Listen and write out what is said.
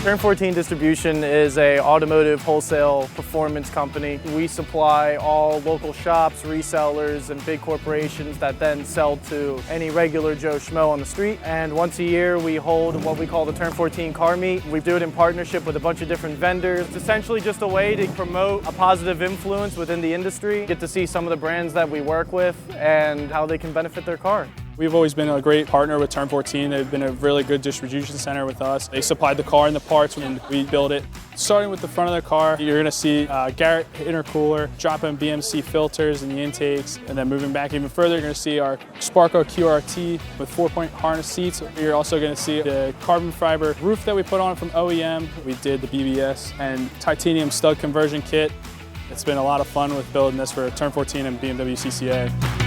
Turn 14 Distribution is an automotive wholesale performance company. We supply all local shops, resellers, and big corporations that then sell to any regular Joe Schmo on the street. And once a year, we hold what we call the Turn 14 Car Meet. We do it in partnership with a bunch of different vendors. It's essentially just a way to promote a positive influence within the industry, get to see some of the brands that we work with and how they can benefit their car. We've always been a great partner with Turn 14. They've been a really good distribution center with us. They supplied the car and the parts and we build it. Starting with the front of the car, you're going to see Garrett intercooler, drop-in BMC filters and the intakes, and then moving back even further, you're going to see our Sparco QRT with 4-point harness seats. You're also going to see the carbon fiber roof that we put on from OEM. We did the BBS and titanium stud conversion kit. It's been a lot of fun with building this for Turn 14 and BMW CCA.